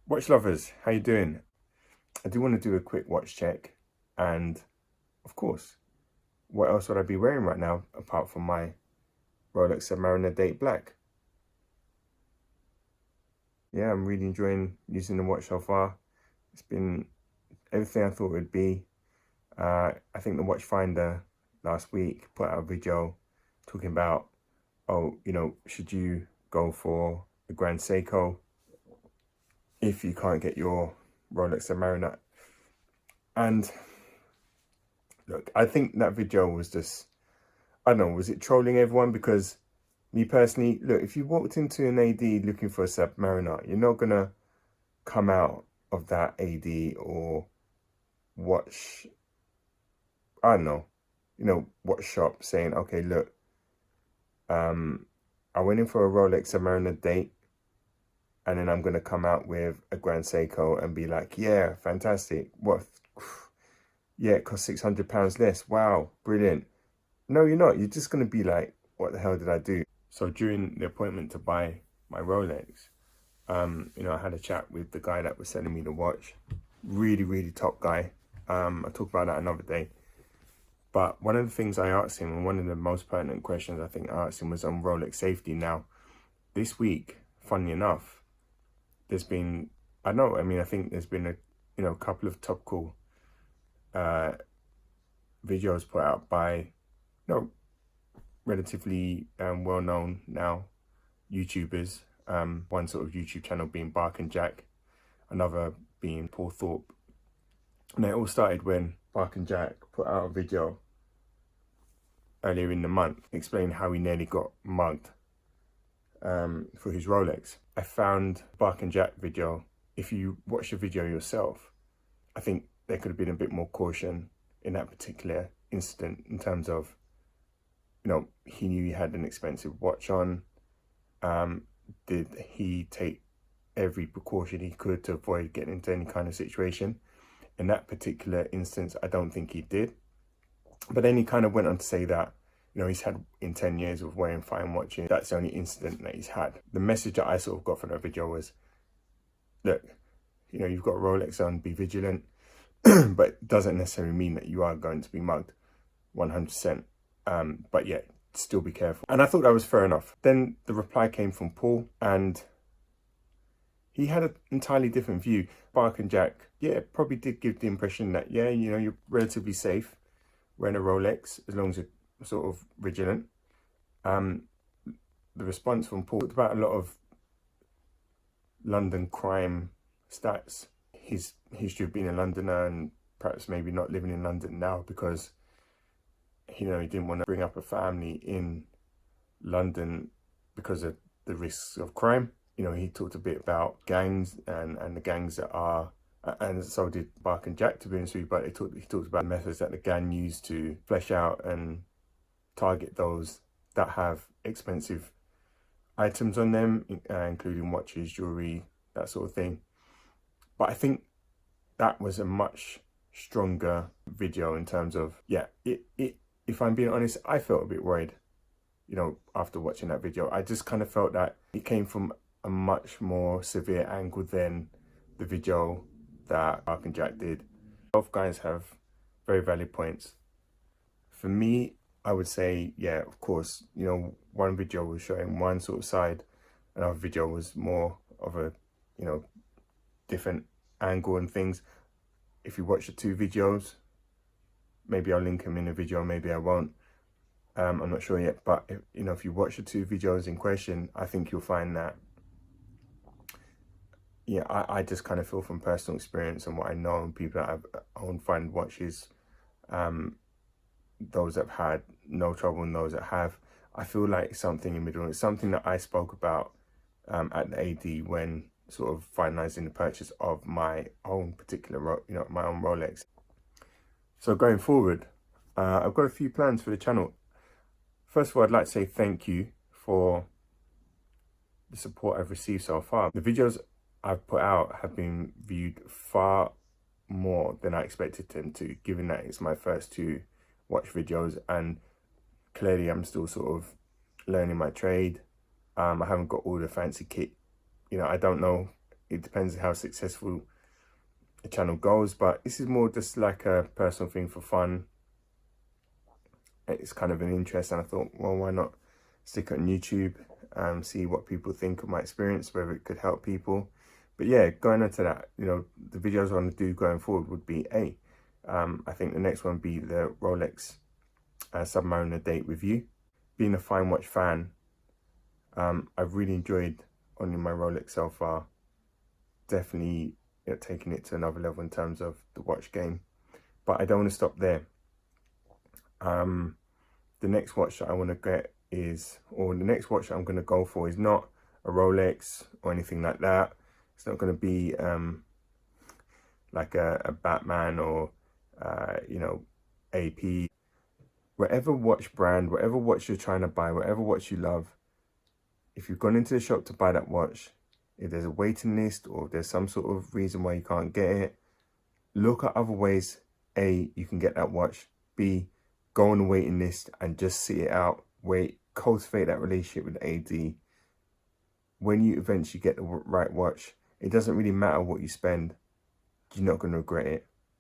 Watch lovers, how you doing? I do want to do a quick watch check, and of course, what else would I be wearing right now apart from my Rolex Submariner Date Black? Yeah, I'm really enjoying using the watch so far. It's been everything I thought it would be. I think the watch finder last week put out a video talking about, oh, should you go for a Grand Seiko if you can't get your Rolex Submariner? And look, I think that video was just, I don't know, was it trolling everyone? Because me personally, look, if you walked into an AD looking for a Submariner, you're not gonna come out of that AD or watch, I don't know, watch shop saying, okay, look, I went in for a Rolex Submariner date, and then I'm gonna come out with a Grand Seiko and be like, yeah, fantastic. What? Yeah, it costs £600 less. Wow, brilliant. No, you're not. You're just going to be like, what the hell did I do? So during the appointment to buy my Rolex, I had a chat with the guy that was selling me the watch. Really, really top guy. I'll talk about that another day. But one of the things I asked him, and one of the most pertinent questions I think I asked him, was on Rolex safety. Now, this week, funny enough, there's been, I think there's been a couple of topical videos put out by relatively well-known now YouTubers. One sort of YouTube channel being Bark and Jack, another being Paul Thorpe. And it all started when Bark and Jack put out a video earlier in the month explaining how he nearly got mugged for his Rolex. I found Bark and Jack video. If you watch the video yourself, I think there could have been a bit more caution in that particular incident in terms of, he knew he had an expensive watch on. Did he take every precaution he could to avoid getting into any kind of situation? In that particular instance, I don't think he did. But then he kind of went on to say that, he's had in 10 years of wearing fine watches, that's the only incident that he's had. The message that I sort of got from that video was, look, you've got a Rolex on, be vigilant, but it doesn't necessarily mean that you are going to be mugged 100%. But yeah, still be careful. And I thought that was fair enough. Then the reply came from Paul, and he had an entirely different view. Bark and Jack, yeah, probably did give the impression that, yeah, you're relatively safe wearing a Rolex as long as you're sort of vigilant. The response from Paul talked about a lot of London crime stats, his history of being a Londoner, and perhaps maybe not living in London now because he didn't want to bring up a family in London because of the risks of crime. He talked a bit about gangs and the gangs that are, and so did Bark and Jack, to be honest with you, but he talked about the methods that the gang used to flesh out and target those that have expensive items on them, including watches, jewelry, that sort of thing. But I think that was a much stronger video in terms of, yeah, if I'm being honest, I felt a bit worried, after watching that video. I just kind of felt that it came from a much more severe angle than the video that Bark and Jack did. Both guys have very valid points. For me, I would say, yeah, of course, one video was showing one sort of side, another video was more of a, different angle and things. If you watch the two videos, maybe I'll link them in the video, maybe I won't. I'm not sure yet, but if you watch the two videos in question, I think you'll find that, yeah, I just kind of feel from personal experience and what I know and people that have owned fine watches, those that have had no trouble and those that have, I feel like it's something in the middle. It's something that I spoke about at the AD when sort of finalizing the purchase of my own particular, my own Rolex. So going forward, I've got a few plans for the channel. First of all, I'd like to say thank you for the support I've received so far. The videos I've put out have been viewed far more than I expected them to, given that it's my first two watch videos, and clearly I'm still sort of learning my trade. I haven't got all the fancy kit. I don't know it depends how successful the channel goes, but this is more just like a personal thing for fun. It's kind of an interest, and I thought, well, why not stick it on YouTube, see what people think of my experience, whether it could help people. But yeah, going into that, you know, the videos I want to do going forward would be I think the next one would be the Rolex Submariner date review. Being a fine watch fan, I've really enjoyed owning my Rolex so far. Definitely, you know, taking it to another level in terms of the watch game. But I don't want to stop there. The next watch that I want to get is, or the next watch that I'm going to go for is not a Rolex or anything like that. It's not going to be like a Batman or you know, AP. Whatever watch brand, whatever watch you're trying to buy, whatever watch you love, if you've gone into the shop to buy that watch, if there's a waiting list or if there's some sort of reason why you can't get it, look at other ways A, you can get that watch. B, go on the waiting list and just see it out. Wait, cultivate that relationship with AD. When you eventually get the right watch, it doesn't really matter what you spend. You're not going to regret it.